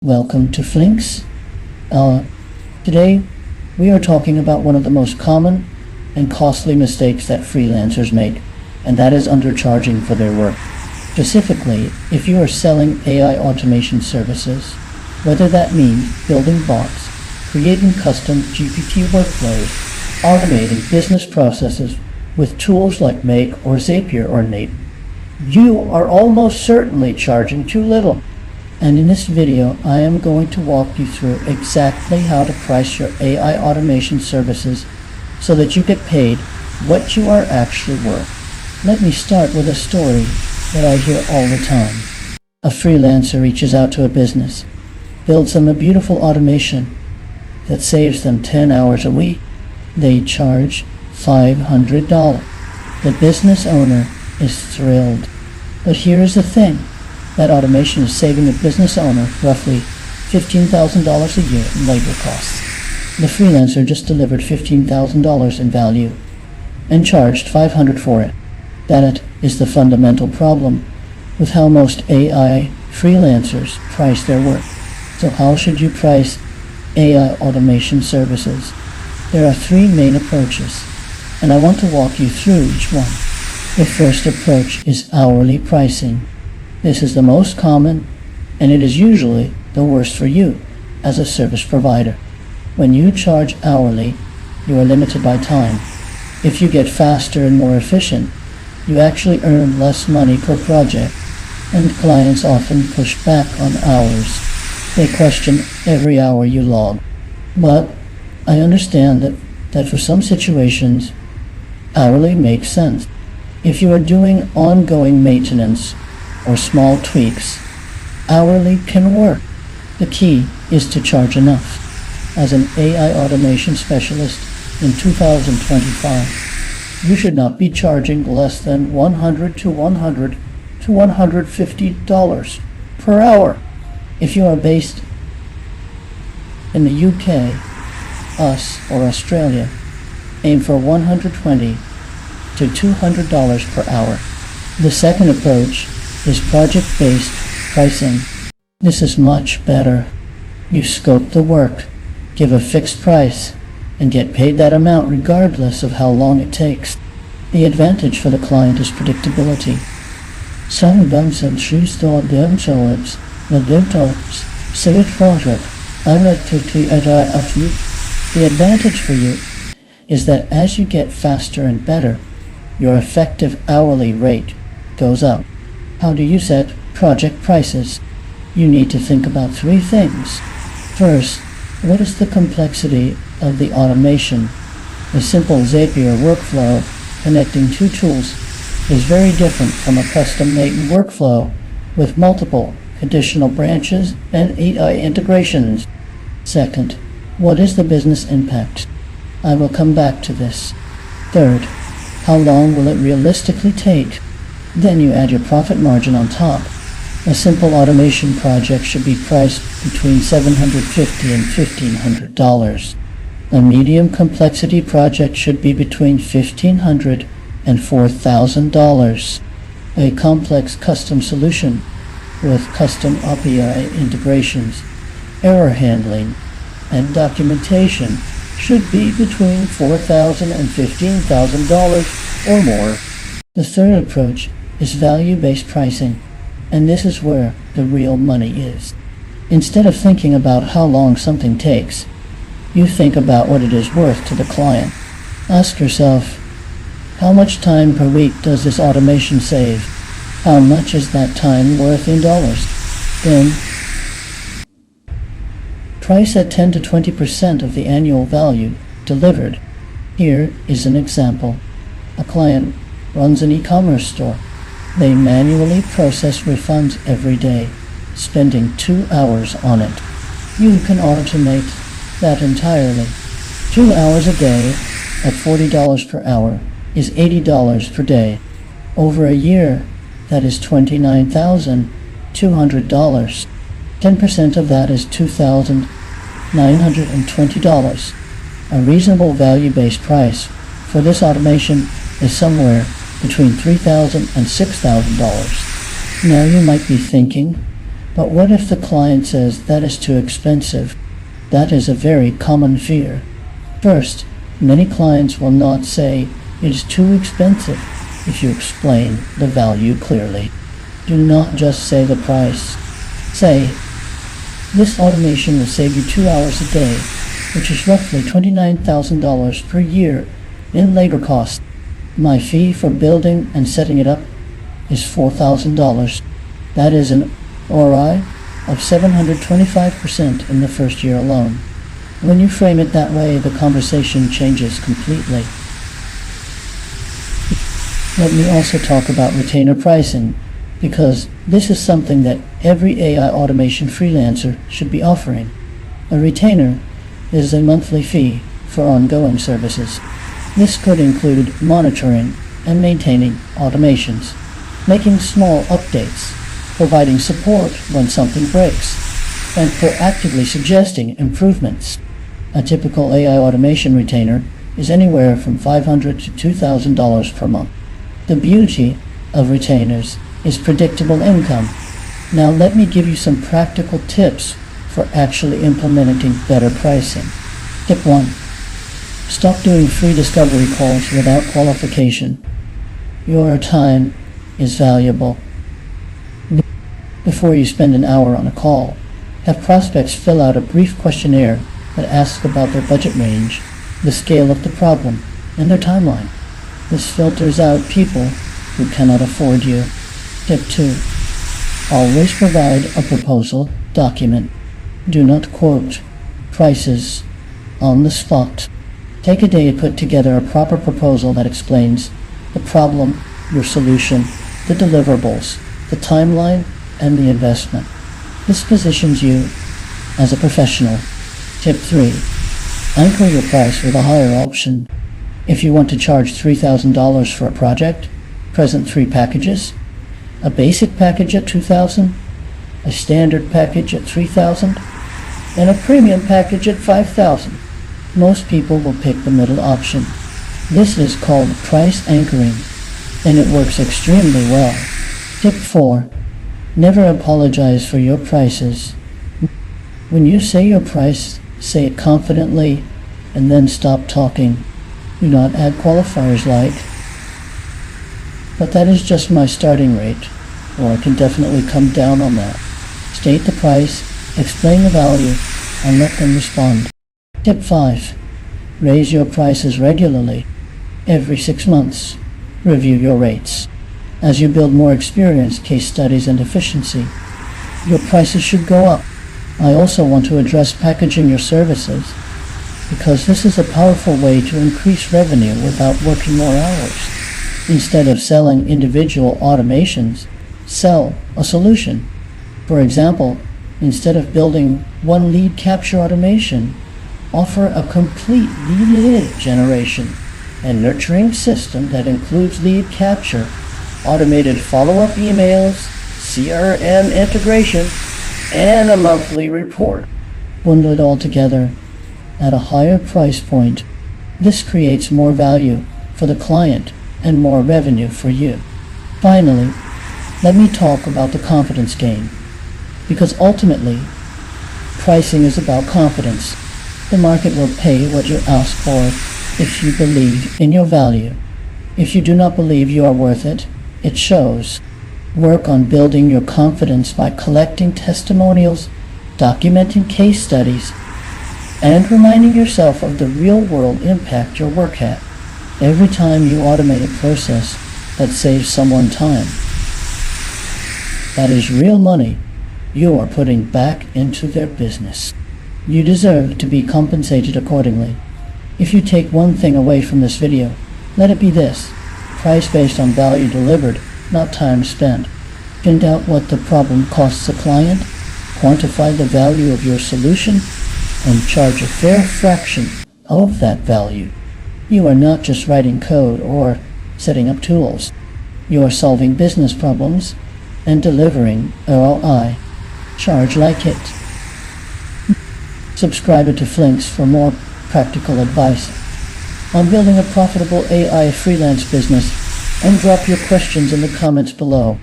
Welcome to FLYNX. Today we are talking about one of the most common and costly mistakes that freelancers make, and that is undercharging for their work. Specifically, if you are selling AI automation services, whether that means building bots, creating custom GPT workflows, automating business processes with tools like Make or Zapier or Nape, you are almost certainly charging too little. And in this video, I am going to walk you through exactly how to price your AI automation services so that you get paid what you are actually worth. Let me start with a story that I hear all the time. A freelancer reaches out to a business, builds them a beautiful automation that saves them 10 hours a week. They charge $500. The business owner is thrilled. But here is the thing. That automation is saving the business owner roughly $15,000 a year in labor costs. The freelancer just delivered $15,000 in value and charged $500 for it. That is the fundamental problem with how most AI freelancers price their work. So how should you price AI automation services? There are three main approaches, and I want to walk you through each one. The first approach is hourly pricing. This is the most common, and it is usually the worst for you as a service provider. When you charge hourly, you are limited by time. If you get faster and more efficient, you actually earn less money per project, and clients often push back on hours. They question every hour you log. But I understand that for some situations, hourly makes sense. If you are doing ongoing maintenance or small tweaks, hourly can work. The key is to charge enough. As an AI automation specialist in 2025, you should not be charging less than $100 to $150 per hour. If you are based in the UK, US, or Australia, aim for $120 to $200 per hour. The second approach is project-based pricing. This is much better. You scope the work, give a fixed price, and get paid that amount regardless of how long it takes. The advantage for the client is predictability. The advantage for you is that as you get faster and better, your effective hourly rate goes up. How do you set project prices? You need to think about three things. First, what is the complexity of the automation? A simple Zapier workflow connecting two tools is very different from a custom-made workflow with multiple additional branches and AI integrations. Second, what is the business impact? I will come back to this. Third, how long will it realistically take? Then you add your profit margin on top. A simple automation project should be priced between $750 and $1,500. A medium complexity project should be between $1,500 and $4,000. A complex custom solution with custom API integrations, error handling, and documentation should be between $4,000 and $15,000 or more. The third approach is value-based pricing, and this is where the real money is. Instead of thinking about how long something takes, you think about what it is worth to the client. Ask yourself, how much time per week does this automation save? How much is that time worth in dollars? Then, price at 10 to 20% of the annual value delivered. Here is an example. A client runs an e-commerce store. They manually process refunds every day, spending 2 hours on it. You can automate that entirely. 2 hours a day at $40 per hour is $80 per day. Over a year, that is $29,200. 10% of that is $2,920. A reasonable value-based price for this automation is somewhere between $3,000 and $6,000. Now you might be thinking, But what if the client says that is too expensive? That is a very common fear. First, many clients will not say it is too expensive if you explain the value clearly. Do not just say the price. Say, this automation will save you 2 hours a day, which is roughly $29,000 per year in labor costs. My fee for building and setting it up is $4,000. That is an ROI of 725% in the first year alone. When you frame it that way, the conversation changes completely. Let me also talk about retainer pricing, because this is something that every AI automation freelancer should be offering. A retainer is a monthly fee for ongoing services. This could include monitoring and maintaining automations, making small updates, providing support when something breaks, and proactively suggesting improvements. A typical AI automation retainer is anywhere from $500 to $2,000 per month. The beauty of retainers is predictable income. Now let me give you some practical tips for actually implementing better pricing. Tip 1. Stop doing free discovery calls without qualification. Your time is valuable. Before you spend an hour on a call, have prospects fill out a brief questionnaire that asks about their budget range, the scale of the problem, and their timeline. This filters out people who cannot afford you. Tip 2. Always provide a proposal document. Do not quote prices on the spot. Take a day to put together a proper proposal that explains the problem, your solution, the deliverables, the timeline, and the investment. This positions you as a professional. Tip 3. Anchor your price with a higher option. If you want to charge $3,000 for a project, present 3 packages: a basic package at $2,000, a standard package at $3,000, and a premium package at $5,000. Most people will pick the middle option. This is called price anchoring, and it works extremely well. Tip 4. Never apologize for your prices. When you say your price, say it confidently, and then stop talking. Do not add qualifiers like, but that is just my starting rate, or I can definitely come down on that. State the price, explain the value, and let them respond. Tip 5. Raise your prices regularly. Every 6 months, review your rates. As you build more experience, case studies, and efficiency, your prices should go up. I also want to address packaging your services, because this is a powerful way to increase revenue without working more hours. Instead of selling individual automations, sell a solution. For example, instead of building one lead capture automation, offer a complete lead generation and nurturing system that includes lead capture, automated follow-up emails, CRM integration, and a monthly report. Bundle it all together at a higher price point. This creates more value for the client and more revenue for you. Finally, let me talk about the confidence game, because ultimately, pricing is about confidence. The market will pay what you ask for if you believe in your value. If you do not believe you are worth it, it shows. Work on building your confidence by collecting testimonials, documenting case studies, and reminding yourself of the real-world impact your work had. Every time you automate a process that saves someone time, that is real money you are putting back into their business. You deserve to be compensated accordingly. If you take one thing away from this video, let it be this: price based on value delivered, not time spent. Find out what the problem costs a client, quantify the value of your solution, and charge a fair fraction of that value. You are not just writing code or setting up tools. You are solving business problems and delivering ROI. Charge like it. Subscribe to FLYNX for more practical advice on building a profitable AI freelance business, and drop your questions in the comments below.